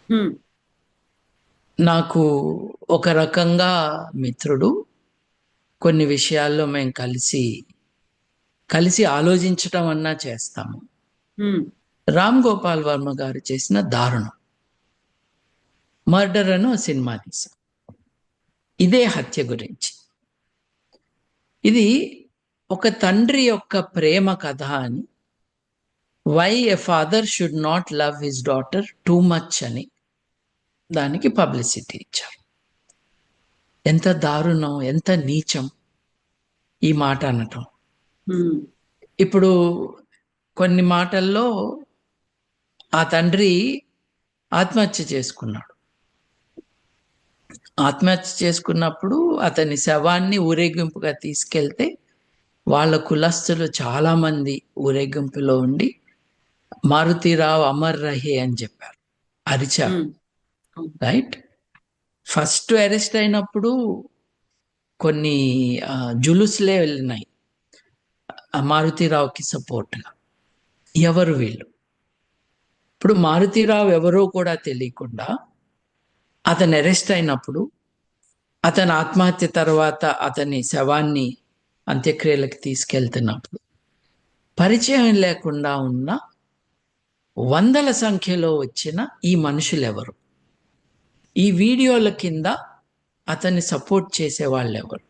హ్మ్. నాకు ఒక రకంగా మిత్రుడు. కొన్ని విషయాల్లో మేము కలిసి ఆలోచించటం అన్నా చేస్తాము. హ్మ్. రామ్ గోపాల్ వర్మ గారు చేసిన దారుణం మర్డర్ అని ఓ సినిమా తీశారు. ఇదే హత్య గురించి. ఇది ఒక తండ్రి యొక్క ప్రేమ కథ అని, why a father should not love his daughter too much అని దానికి పబ్లిసిటీ ఇచ్చారు. ఎంత దారుణం, ఎంత నీచం ఈ మాట అనటం. హ్మ్. ఇప్పుడు కొన్ని మాటల్లో ఆ తండ్రి ఆత్మహత్య చేసుకున్నాడు. ఆత్మహత్య చేసుకున్నప్పుడు అతని శవాన్ని ఊరేగింపుగా తీసుకెళ్తే వాళ్ళ కులస్తులు చాలా మంది ఊరేగింపులో ఉండి మారుతీరావు అమర్ రహే అని చెప్పారు, అరిచారు. హ్మ్. అవును. రైట్. ఫస్ట్ అరెస్ట్ అయినప్పుడు కొన్ని జులుస్లే వెళ్ళినాయి ఆ మారుతీరావుకి సపోర్ట్గా. ఎవరు వీళ్ళు? ఇప్పుడు మారుతీరావు ఎవరో కూడా తెలియకుండా అతను అరెస్ట్ అయినప్పుడు, అతని ఆత్మహత్య తర్వాత అతని శవాన్ని అంత్యక్రియలకు తీసుకెళ్తున్నప్పుడు పరిచయం లేకుండా ఉన్న వందల సంఖ్యలో వచ్చిన ఈ మనుషులెవరు? ఈ వీడియోల కింద అతన్ని సపోర్ట్ చేసే వాళ్ళు ఎవరు?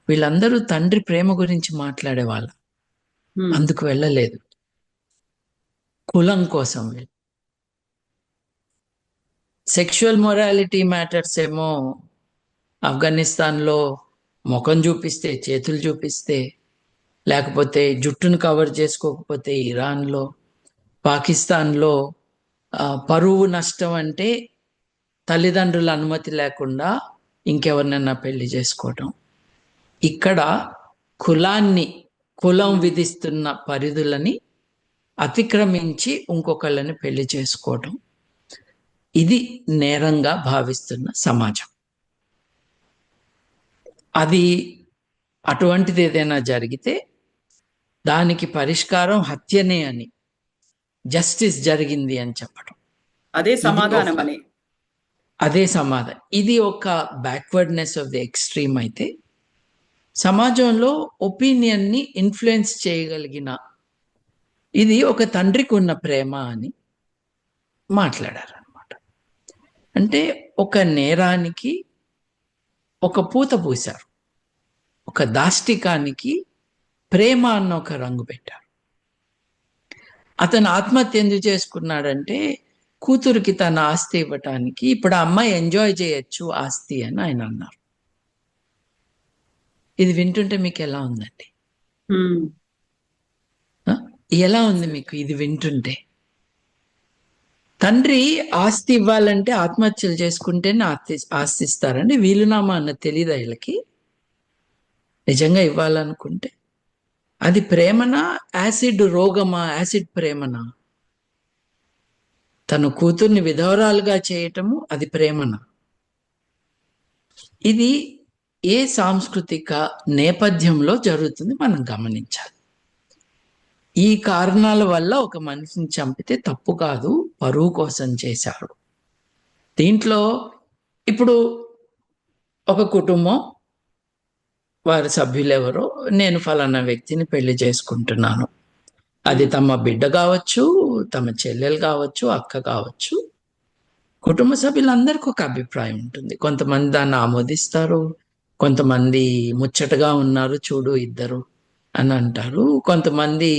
వీళ్ళందరూ తండ్రి ప్రేమ గురించి మాట్లాడేవాళ్ళు, హ్మ్. అందుకు వెళ్ళలేదు. కులం కోసం వెళ్ళి సెక్షువల్ మొరాలిటీ మ్యాటర్స్ ఏమో ఆఫ్ఘనిస్తాన్లో ముఖం చూపిస్తే, చేతులు చూపిస్తే, లేకపోతే జుట్టును కవర్ చేసుకోకపోతే ఇరాన్లో, పాకిస్తాన్లో పరువు నష్టం అంటే తల్లిదండ్రుల అనుమతి లేకుండా ఇంకెవరినైనా పెళ్లి చేసుకోవటం. ఇక్కడ కులాన్ని, కులం విధిస్తున్న పరిధులని అతిక్రమించి ఇంకొకళ్ళని పెళ్లి చేసుకోవటం, ఇది నేరంగా భావిస్తున్న సమాజం. అది అటువంటిది ఏదైనా జరిగితే దానికి పరిష్కారం హత్యనే అని, జస్టిస్ జరిగింది అని చెప్పడం. అదే ఇది సమాధానం ఒక అని. అదే సమాధానం. ఇది ఒక బ్యాక్వర్డ్నెస్ ఆఫ్ ది ఎక్స్ట్రీమ్ అయితే, సమాజంలో ఒపీనియన్ని ఇన్ఫ్లుయెన్స్ చేయగలిగిన ఇది ఒక తండ్రికి ఉన్న ప్రేమ అని మాట్లాడారనమాట. అంటే ఒక నేరానికి ఒక పూత పూశారు, ఒక దాష్టికానికి ప్రేమ అన్న ఒక రంగు పెట్టారు. అతను ఆత్మహత్య ఎందుకు చేసుకున్నాడంటే కూతురికి తన ఆస్తి ఇవ్వటానికి. ఇప్పుడు ఆ అమ్మాయి ఎంజాయ్ చేయొచ్చు ఆస్తి అని ఆయన అన్నారు. ఇది వింటుంటే మీకు ఎలా ఉందండి? హ్మ్. ఆ? ఎలా ఉంది మీకు ఇది వింటుంటే? తండ్రి ఆస్తి ఇవ్వాలంటే ఆత్మహత్యలు చేసుకుంటేనే ఆస్తి ఇస్తారండి. వీలునామా అన్నది తెలీదా వీళ్ళకి? నిజంగా ఇవ్వాలనుకుంటే అది ప్రేమనా, యాసిడ్ రోగమా, యాసిడ్ ప్రేమనా? తన కూతుర్ని విధవరాలుగా చేయటము అది ప్రేమనా? ఇది ఏ సాంస్కృతిక నేపథ్యంలో జరుగుతుంది మనం గమనించాలి. ఈ కారణాల వల్ల ఒక మనిషిని చంపితే తప్పు కాదు, పరువు కోసం చేశారు. దీంట్లో ఇప్పుడు ఒక కుటుంబం, వారి సభ్యులెవరో, నేను ఫలానా వ్యక్తిని పెళ్లి చేసుకుంటున్నాను. అది హ్మ్. తమ బిడ్డ కావచ్చు, తమ చెల్లెలు కావచ్చు, అక్క కావచ్చు. కుటుంబ సభ్యులందరికీ ఒక అభిప్రాయం ఉంటుంది. కొంతమంది దాన్ని ఆమోదిస్తారు, కొంతమంది ముచ్చటగా ఉన్నారు చూడు ఇద్దరు అని అంటారు, కొంతమంది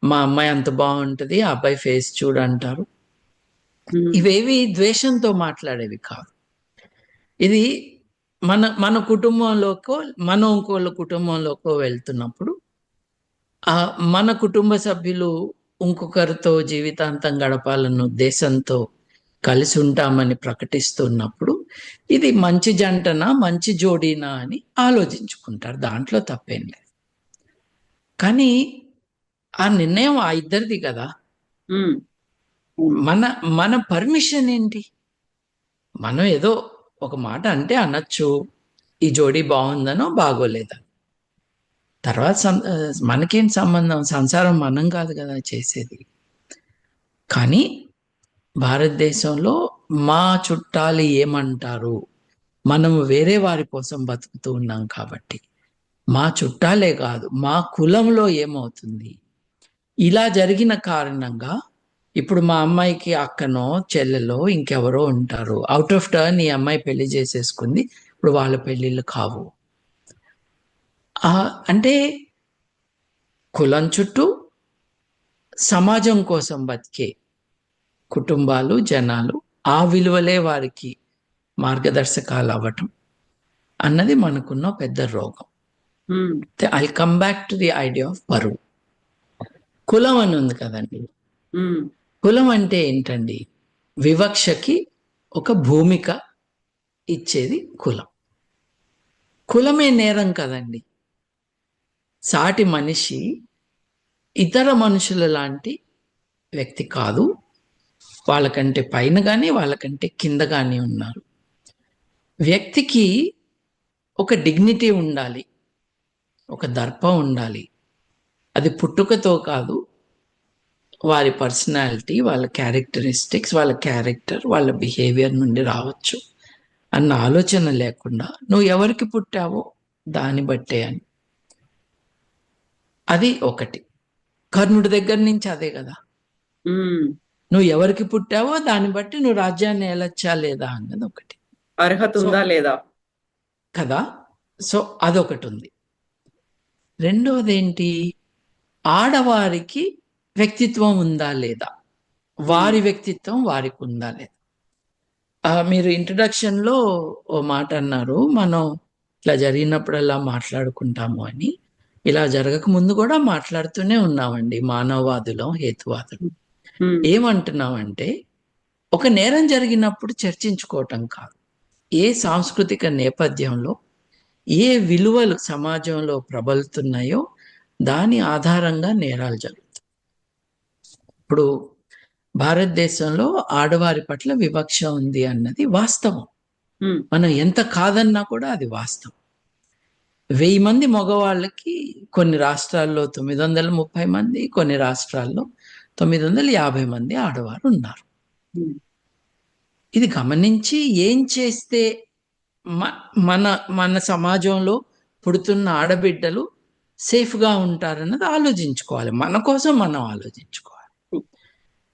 మా అమ్మాయి అంత బాగుంటుంది, ఆ అబ్బాయి ఫేస్ చూడు అంటారు. హ్మ్. ఇవేవి ద్వేషంతో మాట్లాడేవి కాదు. ఇది మన మన కుటుంబంలోకో, మనం ఇంకోళ్ళ కుటుంబంలోకో వెళ్తున్నప్పుడు ఆ మన కుటుంబ సభ్యులు ఇంకొకరితో జీవితాంతం గడపాలన్న ఉద్దేశంతో కలిసి ఉంటామని ప్రకటిస్తున్నప్పుడు ఇది మంచి జంటనా, మంచి జోడీనా అని ఆలోచించుకుంటారు. దాంట్లో తప్పేం లేదు. కానీ ఆ నిర్ణయం ఆ ఇద్దరిది కదా. హ్మ్. అవును. మన మన పర్మిషన్ ఏంటి? మనం ఏదో ఒక మాట అంటే అనొచ్చు, ఈ జోడీ బాగుందనో బాగోలేదా. తర్వాత మనకేం సంబంధం? సంసారం మనం కాదు కదా చేసేది. కానీ భారతదేశంలో మా చుట్టాలు ఏమంటారు, మనము వేరే వారి కోసం బతుకుతూ ఉన్నాం కాబట్టి మా చుట్టాలే కాదు మా కులంలో ఏమవుతుంది, ఇలా జరిగిన కారణంగా ఇప్పుడు మా అమ్మాయికి అక్కనో చెల్లెలో ఇంకెవరో ఉంటారు, అవుట్ ఆఫ్ టర్న్ ఈ అమ్మాయి పెళ్లి చేసేసుకుంది, ఇప్పుడు వాళ్ళ పెళ్ళిళ్ళు కావు. అంటే కులం చుట్టూ సమాజం కోసం బతికే కుటుంబాలు, జనాలు, ఆ విలువలే వారికి మార్గదర్శకాలు అవ్వటం అన్నది మనకున్న పెద్ద రోగం. I come back to the idea of బరువు. కులం అని ఉంది కదండి. కులం అంటే ఏంటండి? వివక్షకి ఒక భూమిక ఇచ్చేది కులం. కులమే నేరం కదండి. సాటి మనిషి ఇతర మనుషుల లాంటి వ్యక్తి కాదు, వాళ్ళకంటే పైన కానీ వాళ్ళకంటే కింద కానీ ఉన్నారు. వ్యక్తికి ఒక డిగ్నిటీ ఉండాలి, ఒక దర్పం ఉండాలి. అది పుట్టుకతో కాదు, వారి పర్సనాలిటీ, వాళ్ళ క్యారెక్టరిస్టిక్స్, వాళ్ళ క్యారెక్టర్, వాళ్ళ బిహేవియర్ నుండి రావచ్చు అన్న ఆలోచన లేకుండా నువ్వు ఎవరికి పుట్టావో దాన్ని బట్టే అని. అది ఒకటి. కర్ణుడి దగ్గర నుంచి అదే కదా, నువ్వు ఎవరికి పుట్టావో దాన్ని బట్టి నువ్వు రాజ్యాన్ని ఏలొచ్చా లేదా అన్నది ఒకటి. అర్హత ఉందా లేదా కదా. సో అదొకటి ఉంది. రెండవది ఏంటి? ఆడవారికి వ్యక్తిత్వం ఉందా లేదా, వారి వ్యక్తిత్వం వారికి ఉందా లేదా. మీరు ఇంట్రడక్షన్లో ఓ మాట అన్నారు, మనం ఇట్లా జరిగినప్పుడల్లా మాట్లాడుకుంటాము అని. ఇలా జరగక ముందు కూడా మాట్లాడుతూనే ఉన్నామండి, మానవవాదులం, హేతువాదులం. ఏమంటున్నామంటే ఒక నేరం జరిగినప్పుడు చర్చించుకోవటం కాదు, ఏ సాంస్కృతిక నేపథ్యంలో ఏ విలువలు సమాజంలో ప్రబలుతున్నాయో దాని ఆధారంగా నేరాలు జరుగుతాయి. ఇప్పుడు భారతదేశంలో ఆడవారి పట్ల వివక్ష ఉంది అన్నది వాస్తవం. మనం ఎంత కాదన్నా కూడా అది వాస్తవం. 1000 మంది మగవాళ్ళకి కొన్ని రాష్ట్రాల్లో 930 మంది, కొన్ని రాష్ట్రాల్లో 950 మంది ఆడవారు ఉన్నారు. ఇది గమనించి ఏం చేస్తే మన మన సమాజంలో పుడుతున్న ఆడబిడ్డలు సేఫ్గా ఉంటారన్నది ఆలోచించుకోవాలి. మన కోసం మనం ఆలోచించుకోవాలి.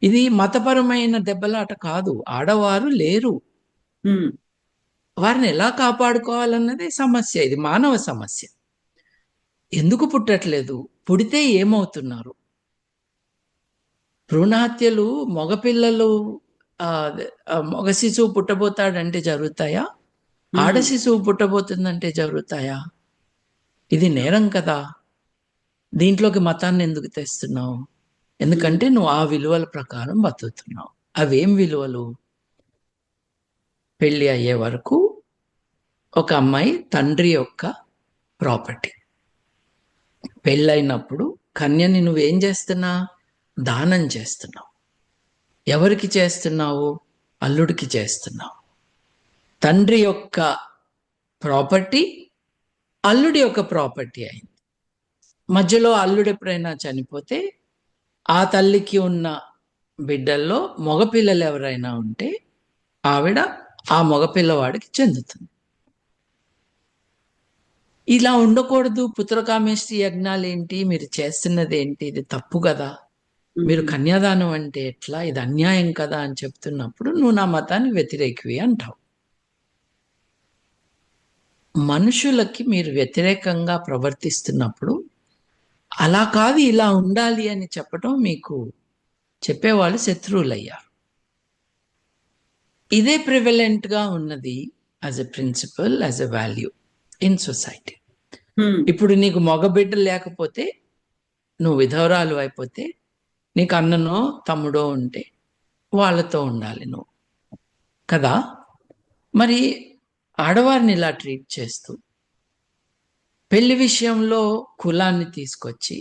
ఇది మతపరమైన దెబ్బలాట కాదు. ఆడవారు లేరు, వారిని ఎలా కాపాడుకోవాలన్నదే సమస్య. ఇది మానవ సమస్య. ఎందుకు పుట్టట్లేదు, పుడితే ఏమవుతున్నారు? భ్రూణహత్యలు మగపిల్లలు, మగ శిశువు పుట్టబోతాడంటే జరుగుతాయా? ఆడ శిశువు పుట్టబోతుందంటే జరుగుతాయా? ఇది నేరం కదా. దీంట్లోకి మతాన్ని ఎందుకు తెస్తున్నావు? ఎందుకంటే నువ్వు ఆ విలువల ప్రకారం బతుకుతున్నావు. అవేం విలువలు? పెళ్ళి అయ్యే వరకు ఒక అమ్మాయి తండ్రి యొక్క ప్రాపర్టీ. పెళ్ళైనప్పుడు కన్యని నువ్వేం చేస్తున్నా? దానం చేస్తున్నావు. ఎవరికి చేస్తున్నావు? అల్లుడికి చేస్తున్నావు. తండ్రి యొక్క ప్రాపర్టీ అల్లుడి యొక్క ప్రాపర్టీ అయింది. మధ్యలో అల్లుడు ఎప్పుడైనా చనిపోతే ఆ తల్లికి ఉన్న బిడ్డల్లో మగపిల్లలు ఎవరైనా ఉంటే ఆవిడ ఆ మగపిల్లవాడికి చెందుతుంది. ఇలా ఉండకూడదు. పుత్రకామేష్టి యజ్ఞాలు ఏంటి, మీరు చేస్తున్నది ఏంటి, ఇది తప్పు కదా, మీరు కన్యాదానం అంటే ఎట్లా, ఇది అన్యాయం కదా అని చెప్తున్నప్పుడు నువ్వు నా మతానికి వ్యతిరేకివి అంటావు. మనుషులకి మీరు వ్యతిరేకంగా ప్రవర్తిస్తున్నప్పుడు అలా కాదు ఇలా ఉండాలి అని చెప్పటం, మీకు చెప్పేవాళ్ళు శత్రువులయ్యారు. ఇదే ప్రివలెంట్గా ఉన్నది as a principle, as a value in society. ఇప్పుడు నీకు మగబిడ్డ లేకపోతే, నువ్వు విధవరాలు అయిపోతే, నీకు అన్ననో తమ్ముడో ఉంటే వాళ్ళతో ఉండాలి నువ్వు కదా. మరి ఆడవారిని ఇలా ట్రీట్ చేస్తూ పెళ్లి విషయంలో కులాన్ని తీసుకొచ్చి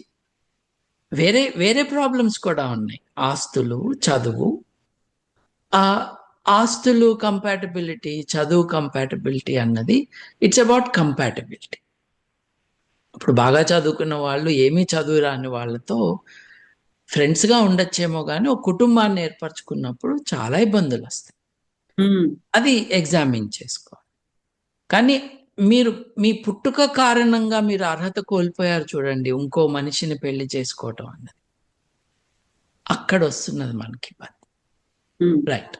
వేరే వేరే ప్రాబ్లమ్స్ కూడా ఉన్నాయి. ఆస్తులు, చదువు, ఆస్తులు కంపాటబిలిటీ, చదువు కంపాటబిలిటీ అన్నది ఇట్స్ అబౌట్ కంపాటబిలిటీ. ఇప్పుడు బాగా చదువుకున్న వాళ్ళు ఏమీ చదువు రాని వాళ్ళతో ఫ్రెండ్స్గా ఉండొచ్చేమో కానీ ఒక కుటుంబాన్ని ఏర్పరచుకున్నప్పుడు చాలా ఇబ్బందులు వస్తాయి. ఉమ్, అది ఎగ్జామిన్ చేసుకోవాలి. కానీ మీరు మీ పుట్టుక కారణంగా మీరు అర్హత కోల్పోయారు చూడండి, ఇంకో మనిషిని పెళ్లి చేసుకోవటం అన్నది, అక్కడ వస్తున్నది మనకి ఇబ్బంది. Um, right,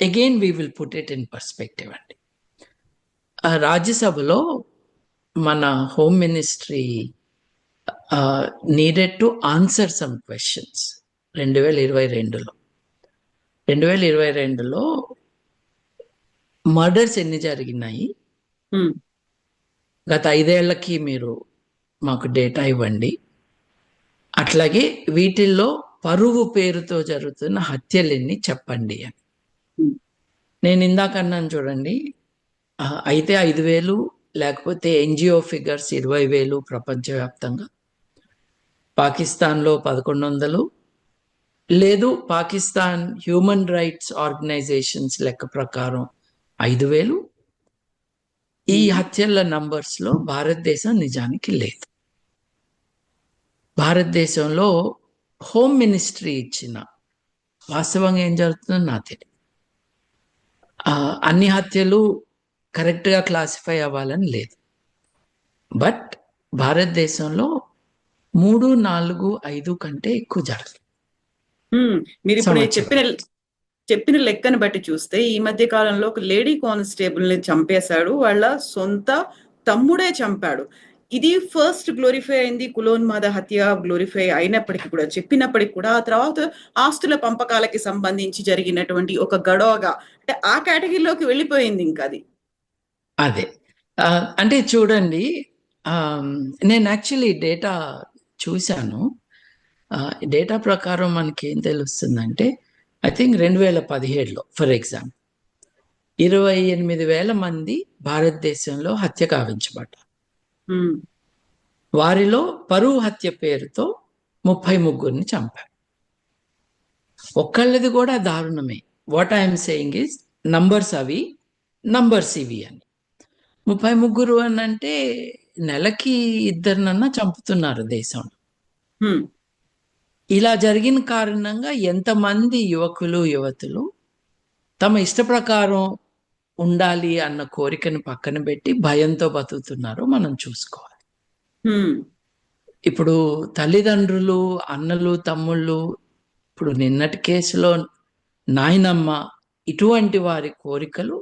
again we will put it in perspective అండి. రాజ్యసభలో మన home ministry needed to answer some questions 2022లో. 2022లో మర్డర్స్ ఎన్ని జరిగినాయి, ఉమ్, గత 5 ఏళ్లకి మీరు మాకు డేటా ఇవ్వండి, అట్లాగే వీటిల్లో పరువు పేరుతో జరుగుతున్న హత్యలెన్ని చెప్పండి అని. ఉమ్, నేను ఇందాక అన్నాను చూడండి, అయితే 5,000, లేకపోతే ఎన్జిఓ ఫిగర్స్ 20,000 ప్రపంచవ్యాప్తంగా, పాకిస్తాన్లో 1,100, లేదు పాకిస్తాన్ హ్యూమన్ రైట్స్ ఆర్గనైజేషన్స్ లెక్క ప్రకారం 5,000. ఈ హత్యల నంబర్స్లో భారతదేశం నిజానికి లేదు. భారతదేశంలో హోమ్ మినిస్ట్రీ ఇచ్చిన వాస్తవంగా ఏం జరుగుతుందో నాకు తెలియదు. అన్ని హత్యలు కరెక్ట్గా క్లాసిఫై అవ్వాలని లేదు, బట్ భారతదేశంలో 3, 4, 5 కంటే ఎక్కువ జరగదు. మీరు ఇప్పుడు చెప్పిన లెక్కను బట్టి చూస్తే ఈ మధ్య కాలంలో ఒక లేడీ కానిస్టేబుల్ ని చంపేశాడు, వాళ్ళ సొంత తమ్ముడే చంపాడు. ఇది ఫస్ట్ గ్లోరిఫై అయింది, కులోన్మాద హత్య గ్లోరిఫై అయినప్పటికీ కూడా, చెప్పినప్పటికీ కూడా ఆ తర్వాత ఆస్తుల పంపకాలకి సంబంధించి జరిగినటువంటి ఒక గొడవగా, అంటే ఆ కేటగిరీలోకి వెళ్ళిపోయింది ఇంకా అది. అదే అంటే చూడండి, నేను యాక్చువల్లీ డేటా చూశాను. డేటా ప్రకారం మనకి ఏం తెలుస్తుందంటే, ఐ థింక్ 2017లో ఫర్ ఎగ్జాంపుల్ 28,000 మంది భారతదేశంలో హత్య కావించబడ్డారు. వారిలో పరువు హత్య పేరుతో 33ని చంపారు. ఒక్కళ్ళది కూడా దారుణమే. What I'm saying is, numbers అవి, నంబర్స్ ఇవి అని. 33 అని అంటే నెలకి 2 చంపుతున్నారు దేశంలో. ఇలా జరిగిన కారణంగా ఎంతమంది యువకులు యువతులు తమ ఇష్ట ప్రకారం ఉండాలి అన్న కోరికను పక్కన పెట్టి భయంతో బతుకుతున్నారో మనం చూసుకోవాలి. ఇప్పుడు తల్లిదండ్రులు, అన్నలు, తమ్ముళ్ళు, ఇప్పుడు నిన్నటి కేసులో నాయనమ్మ, ఇటువంటి వారి కోరికలు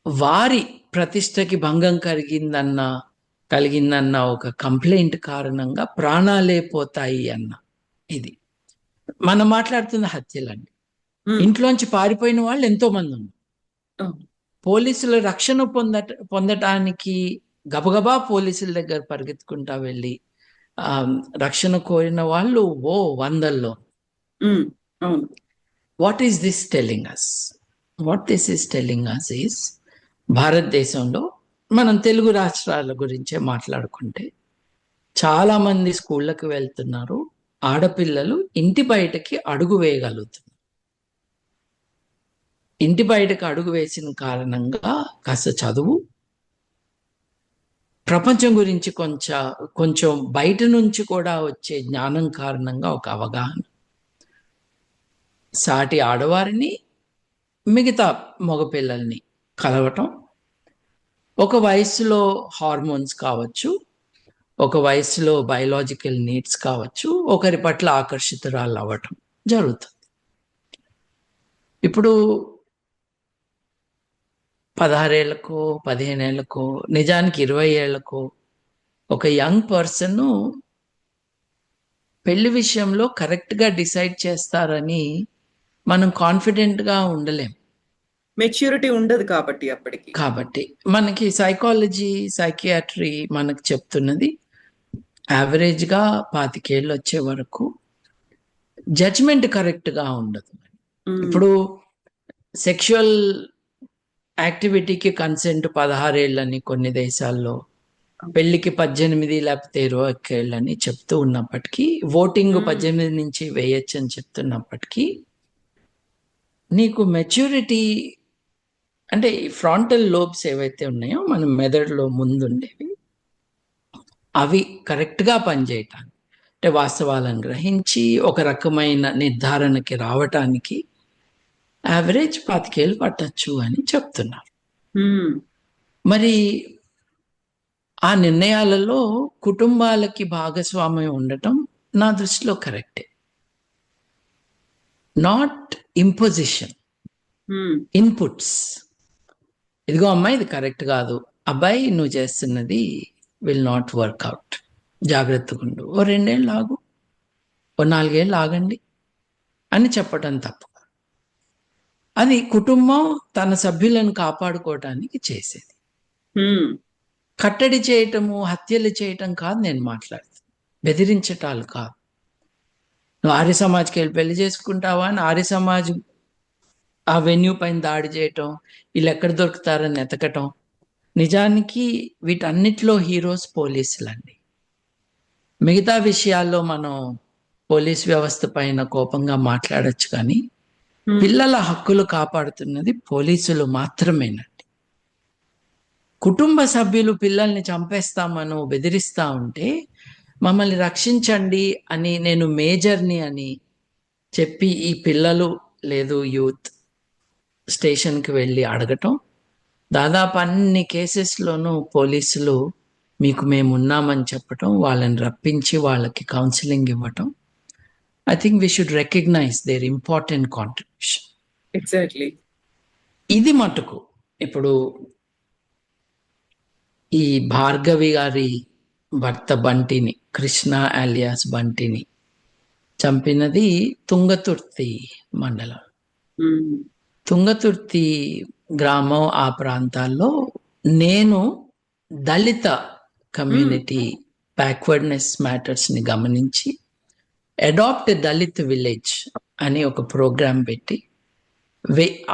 వారి ప్రతిష్టకి భంగం కలిగిందన్న ఒక కంప్లైంట్ కారణంగా ప్రాణాలే పోతాయి అన్న ఇది. మనం మాట్లాడుతున్న హత్యలండి. ఇంట్లోంచి పారిపోయిన వాళ్ళు ఎంతో మంది ఉన్నారు. పోలీసుల రక్షణ పొందటానికి గబగబా పోలీసుల దగ్గర పరిగెత్తుకుంటా వెళ్ళి రక్షణ కోరిన వాళ్ళు వందల్లో. What is this telling us? What this is telling us is, భారతదేశంలో మనం తెలుగు రాష్ట్రాల గురించే మాట్లాడుకుంటే చాలా మంది స్కూళ్ళకి వెళ్తున్నారు, ఆడపిల్లలు ఇంటి బయటకి అడుగు వేయగలుగుతున్నారు. ఇంటి బయటకు అడుగు వేసిన కారణంగా కాస్త చదువు, ప్రపంచం గురించి కొంచెం బయట నుంచి కూడా వచ్చే జ్ఞానం కారణంగా ఒక అవగాహన, సాటి ఆడవారిని మిగతా మగపిల్లల్ని కలవటం, ఒక వయసులో హార్మోన్స్ కావచ్చు, ఒక వయసులో బయలాజికల్ నీడ్స్ కావచ్చు, ఒకరి పట్ల ఆకర్షితురాలు అవ్వటం జరుగుతుంది. ఇప్పుడు 16 ఏళ్లకో 15 ఏళ్లకో, నిజానికి 20 ఏళ్లకో ఒక యంగ్ పర్సన్ పెళ్లి విషయంలో కరెక్ట్గా డిసైడ్ చేస్తారని మనం కాన్ఫిడెంట్గా ఉండలేం. మెచ్యూరిటీ ఉండదు కాబట్టి మనకి సైకాలజీ, సైకియాట్రీ మనకు చెప్తున్నది యావరేజ్గా 25 ఏళ్ళు వచ్చే వరకు జడ్జ్మెంట్ కరెక్ట్గా ఉండదు. ఇప్పుడు సెక్షువల్ యాక్టివిటీకి కన్సెంట్ 16 ఏళ్ళని కొన్ని దేశాల్లో, పెళ్లికి 18 లేకపోతే 21 ఏళ్ళని చెప్తూ ఉన్నప్పటికీ, ఓటింగ్ 18 నుంచి వేయచ్చు అని చెప్తున్నప్పటికీ, నీకు మెచ్యూరిటీ అంటే ఫ్రాంటల్ లోబ్స్ ఏవైతే ఉన్నాయో మన మెదడులో ముందుండేవి, అవి కరెక్ట్గా పనిచేయటానికి, అంటే వాస్తవాలను గ్రహించి ఒక రకమైన నిర్ధారణకి రావటానికి యావరేజ్ 25 ఏళ్ళు పట్టచ్చు అని చెప్తున్నారు. ఉమ్, మరి ఆ నిర్ణయాలలో కుటుంబాలకి భాగస్వామ్యం ఉండటం నా దృష్టిలో కరెక్టే. Not imposition, um, inputs. ఇదిగో అమ్మాయి ఇది కరెక్ట్ కాదు, అబ్బాయి నువ్వు చేస్తున్నది విల్ నాట్ వర్కౌట్, జాగ్రత్తగా ఉండు, ఓ 2 ఏళ్ళు ఆగు, ఓ 4 ఏళ్ళు ఆగండి అని చెప్పటం తప్పు. అది కుటుంబం తన సభ్యులను కాపాడుకోవటానికి చేసేది. ఉమ్, కట్టడి చేయటము, హత్యలు చేయటం కాదు నేను మాట్లాడుతాను, బెదిరించటాలు కాదు. నువ్వు ఆర్య సమాజ్కి వెళ్ళి పెళ్లి చేసుకుంటావా అని ఆర్య సమాజ్ ఆ వెన్యూ పైన దాడి చేయటం, వీళ్ళు ఎక్కడ దొరుకుతారని ఎతకటం. నిజానికి వీటన్నిటిలో హీరోస్ పోలీసులండి. మిగతా విషయాల్లో మనం పోలీస్ వ్యవస్థ పైన కోపంగా మాట్లాడొచ్చు, కానీ ఉమ్, పిల్లల హక్కులు కాపాడుతున్నది పోలీసులు మాత్రమేనండి. కుటుంబ సభ్యులు పిల్లల్ని చంపేస్తామను బెదిరిస్తా ఉంటే మమ్మల్ని రక్షించండి అని నేను మేజర్ని అని చెప్పి ఈ పిల్లలు లేదు యూత్ స్టేషన్కి వెళ్ళి అడగటం, దాదాపు అన్ని కేసెస్లోనూ పోలీసులు మీకు మేము ఉన్నామని చెప్పటం, వాళ్ళని రప్పించి వాళ్ళకి కౌన్సిలింగ్ ఇవ్వటం. I think we should recognise their important contribution. Exactly. ఇది మటుకు ఇప్పుడు ఈ భార్గవి గారి భర్త బంటిని, కృష్ణ ఆలియాస్ బంటిని చంపినది తుంగతుర్తి మండలం. ఉమ్, తుంగతుర్తి గ్రామం, ఆ ప్రాంతాల్లో నేను దళిత కమ్యూనిటీ బ్యాక్వర్డ్నెస్ మ్యాటర్స్ని గమనించి అడాప్ట్ దళిత్ విలేజ్ అని ఒక ప్రోగ్రాం పెట్టి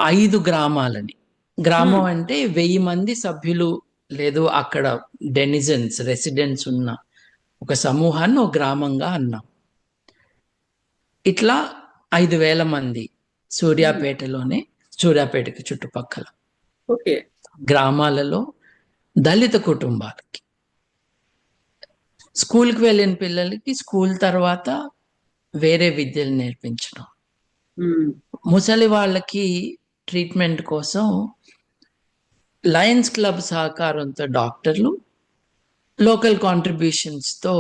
5 గ్రామాలని, గ్రామం అంటే 1000 మంది సభ్యులు లేదు అక్కడ డెనిజన్స్ రెసిడెంట్స్ ఉన్న ఒక సమూహాన్ని ఒక గ్రామంగా అన్నాం. ఇట్లా 5,000 మంది సూర్యాపేటకి చుట్టుపక్కల ఓకే, గ్రామాలలో దళిత కుటుంబాలకి స్కూల్కి వెళ్ళిన పిల్లలకి స్కూల్ తర్వాత వేరే విద్యలు నేర్పించడం, ఉమ్, ముసలి వాళ్ళకి ట్రీట్మెంట్ కోసం లయన్స్ క్లబ్ సహకారంతో డాక్టర్లు లోకల్ కాంట్రిబ్యూషన్స్తో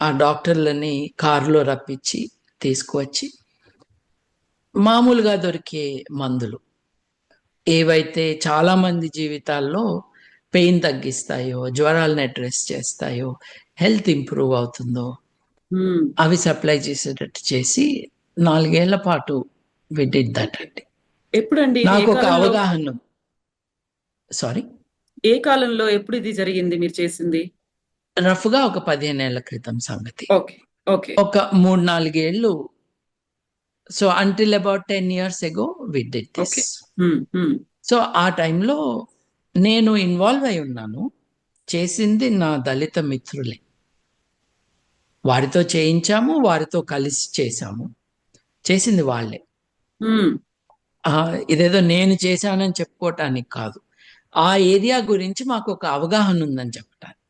ఆ డాక్టర్లని కారులో రప్పించి తీసుకువచ్చి మామూలుగా దొరికే మందులు ఏవైతే చాలామంది జీవితాల్లో పెయిన్ తగ్గిస్తాయో, జ్వరాలను అడ్రెస్ చేస్తాయో, హెల్త్ ఇంప్రూవ్ అవుతుందో ఉమ్. అవి సప్లై చేసేటట్టు చేసి 4 ఏళ్ల పాటు వి డిడ్ దట్ అండి. ఎప్పుడండి ఇది? నాకు ఒక అవగాహన. సారీ, ఏ కాలంలో ఎప్పుడు ఇది జరిగింది మీరు చేసింది? రఫ్గా ఒక 15 ఏళ్ల క్రితం సంగతి. ఓకే, ఓకే, ఒక 3-4 ఏళ్ళు. So until about 10 years ago we did this. Okay. Um, um, so ఆ టైంలో నేను ఇన్వాల్వ్ అయి ఉన్నాను. చేసింది నా దళిత మిత్రులే, వారితో చేయించాము, వారితో కలిసి చేశాము, చేసింది వాళ్ళే. ఉమ్, ఇదేదో నేను చేశానని చెప్పుకోవటానికి కాదు, ఆ ఏరియా గురించి మాకు ఒక అవగాహన ఉందని చెప్పటానికి.